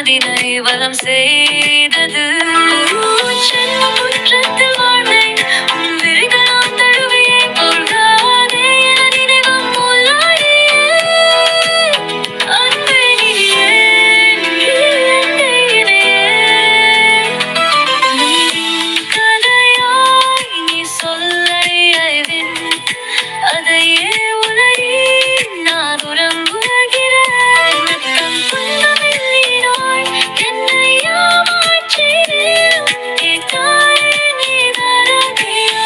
வினை வலம் செய்தது செல்வ குற்றத்தில் வாழ்ந்தேன் உன் விழிகளால் தழுவியே கொள்காதே என நினைவும் உள்ளாடியே அன்பே நீயே கதையாய் நீ சொல்லடி அறிவின் அதையே உலகி நான் உறங்குகிறேன் நத்தம் சொந்தமில்லினாய் என்னை ஏமாற்றினேன் கேட்டாய் நீ தரணியா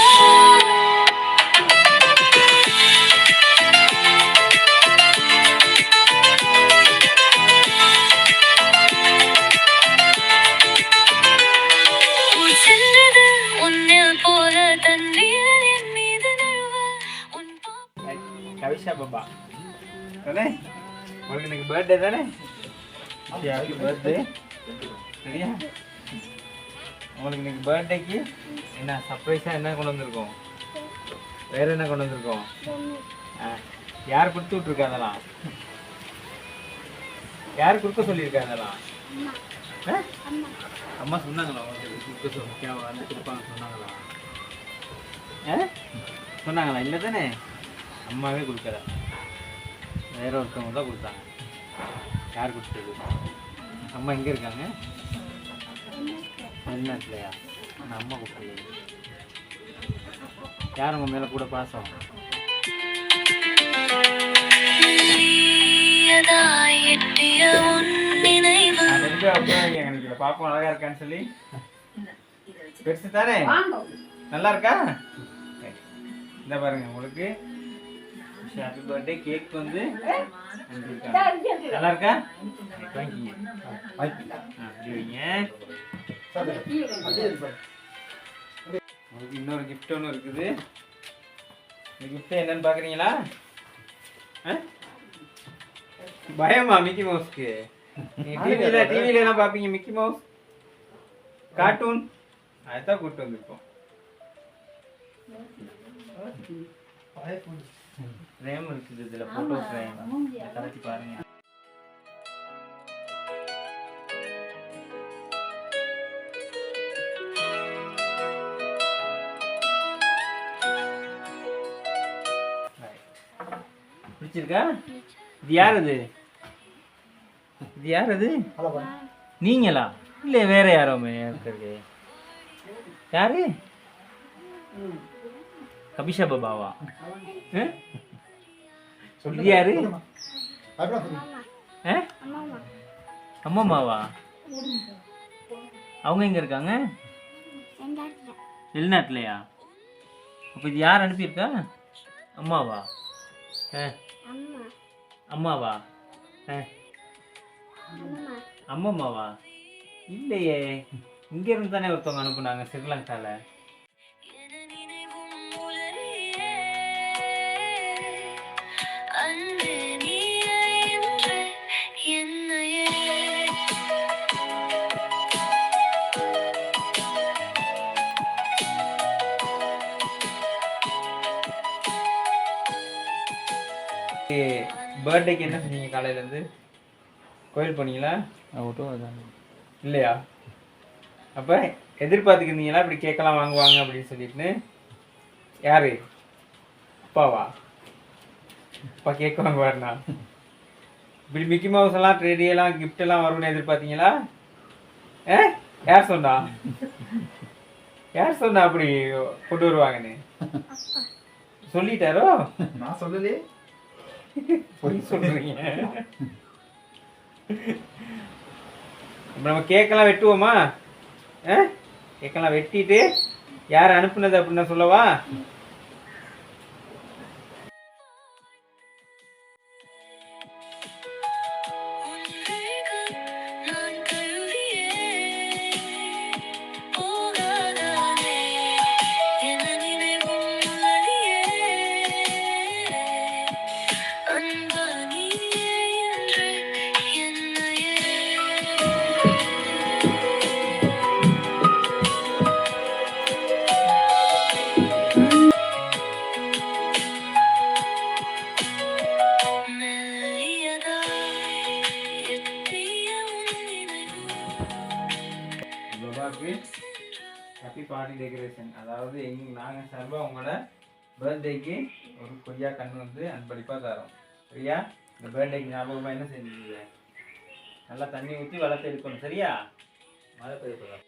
உன் சென்றது உன்னில் போல தண்ணீர் என் மீது நழுவ உன் கவிஷா பாபா தானே உங்களுக்கு இன்னைக்கு பர்த்டே தானே ஹாப்பி பர்த்டே சரியா உங்களுக்கு இன்னைக்கு பர்த்டேக்கு என்ன சர்ப்ரைஸாக என்ன கொண்டு வந்திருக்கோம் வேற என்ன கொண்டு வந்திருக்கோம் யார் கொடுத்து விட்ருக்கா அதெல்லாம் யார் கொடுக்க சொல்லியிருக்கா அதெல்லாம் அம்மா சொன்னாங்களா உங்களுக்கு கொடுக்க சொல்லிக்கா வந்து கொடுப்பாங்க சொன்னாங்களா சொன்னாங்களா இல்லை தானே அம்மாவே கொடுக்கல வேற ஒருத்தவங்க தான் கொடுத்தாங்க யார் கொடுத்தது அம்மா எங்கே இருக்காங்க வெளிநாட்டுலையா ஆனால் அம்மா கொடுக்கல யார் உங்கள் மேலே கூட பாசம் எனக்கு பார்ப்போம் அழகா இருக்கான்னு சொல்லி பெருசு தானே நல்லா இருக்கா இந்த பாருங்க உங்களுக்கு ஹாப்பி பர்த்டே கேக் வந்து நல்லா இருக்கா வாங்கிங்க அப்படி வைங்க உங்களுக்கு இன்னொரு கிஃப்ட் ஒன்று இருக்குது இந்த கிஃப்ட் என்னன்னு பார்க்குறீங்களா பயமா மிக்கி மவுஸ்க்கு டிவியில என்ன பார்ப்பீங்க மிக்கி மவுஸ் கார்ட்டூன் அதுதான் கூப்பிட்டு வந்திருக்கோம் ஃப்ரேம் இருக்குது இதில் ஃபோட்டோ ஃப்ரேம் கலத்தி பாருங்க பிடிச்சிருக்கா இது யார் இது இது யார் அது நீங்களா இல்லை வேற யாரோமே இருக்கிறது யாரு கபிஷா பாபாவா இது யாரு அம்மாமாவா அவங்க எங்க இருக்காங்க வெளிநாட்டுலையா அப்போ இது யார் அனுப்பியிருக்கா அம்மாவா அம்மாவா அம்மாமாவா இல்லையே இங்க இருந்து தானே ஒருத்தவங்க அனுப்புனாங்க ஸ்ரீலங்கால பர்த்டேக்கு என்ன செஞ்சீங்க காலையிலேருந்து கோயில் போனீங்களா இல்லையா அப்போ எதிர்பார்த்துக்கிருந்தீங்களா இப்படி கேட்கலாம் வாங்குவாங்க அப்படின்னு சொல்லிட்டு யாரு அப்பாவா அப்பா கேட்க வாங்குவாருண்ணா இப்படி மிக்கி மவுஸ் எல்லாம் ட்ரெடியெல்லாம் கிஃப்ட் எல்லாம் வரும்னு எதிர்பார்த்தீங்களா யார் சொன்னா யார் சொன்னா அப்படி கொண்டு வருவாங்கன்னு சொல்லிட்டாரோ நான் சொல்லலையே பொய் சொல்றீங்க நம்ம கேக்கெல்லாம் வெட்டுவோமா கேக்கெல்லாம் வெட்டிட்டு யார் அனுப்புனது அப்படின்னு சொல்லவா டெக்கரேஷன். அதாவது நாங்கள் சார்பாக உங்களோட பர்த்டேக்கு ஒரு கொய்யா கண் வந்து அன்பளிப்பாக தரோம். சரியா? இந்த பர்த்டேக்கு ஞாபகமாக என்ன செஞ்சீங்க? நல்லா தண்ணி ஊற்றி வளர்த்து எடுக்கணும். சரியா? மழை பெய்ய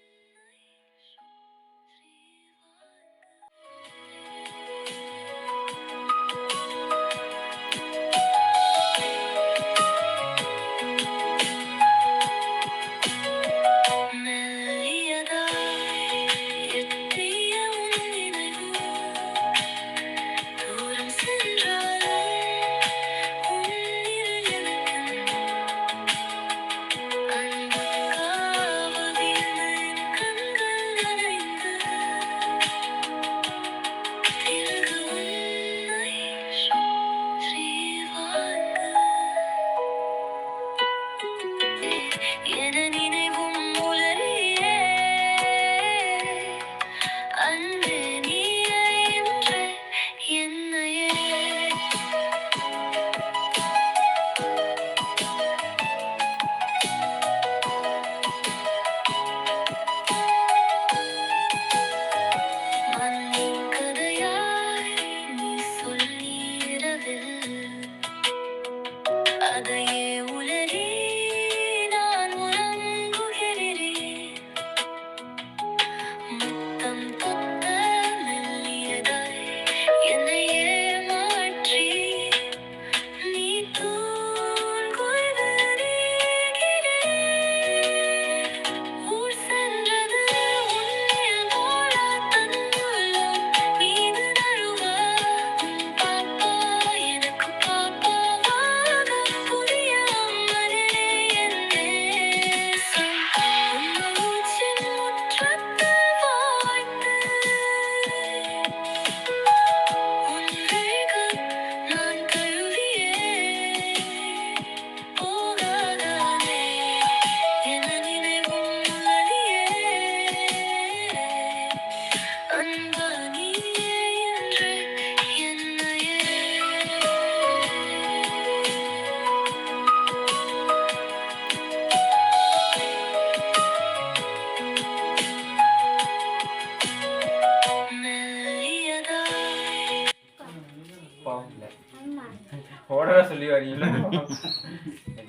ஓடவே சொல்லி வரீங்களா?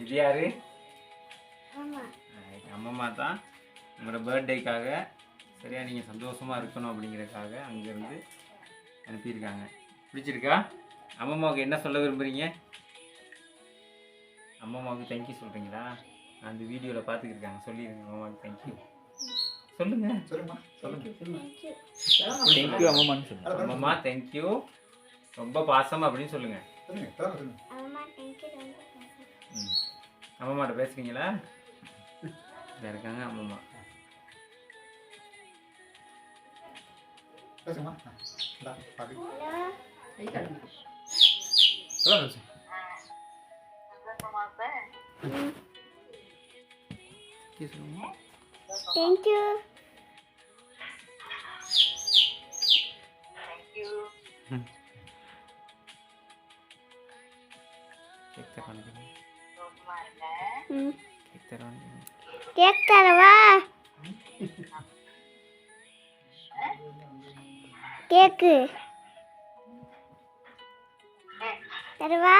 இது யாரு? அம்மம்மா தான் உங்களோட பர்த்டேக்காக சரியா நீங்கள் சந்தோஷமாக இருக்கணும் அப்படிங்கிறதுக்காக அங்கேருந்து அனுப்பியிருக்காங்க. பிடிச்சிருக்கா? அம்மம்மாவுக்கு என்ன சொல்ல விரும்புகிறீங்க? அம்மம்மாவுக்கு தேங்க்யூ சொல்கிறீங்களா? அந்த வீடியோவில் பார்த்துக்கிருக்காங்க. சொல்லிடுங்க அம்மம்மாவுக்கு தேங்க்யூ. சொல்லுங்க தேங்க்யூ அம்மம்மான்னு சொல்லுங்க. அம்மம்மா தேங்க்யூ ரொம்ப பாசம் அப்படின்னு சொல்லுங்க. அம்மம்மாட்ட பேசுறீங்களா? இருக்காங்க அம்மம்மா. Thank you. केक तरवा केक तरवा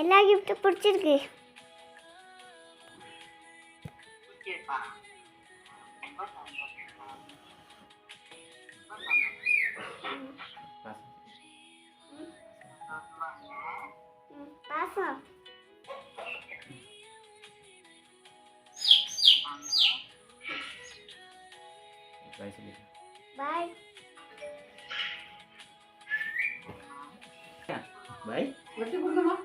எல்லா gift பிடிச்சிருக்கு. பாசம் பாய் பாய் வெட்டி கொடுங்கம்மா.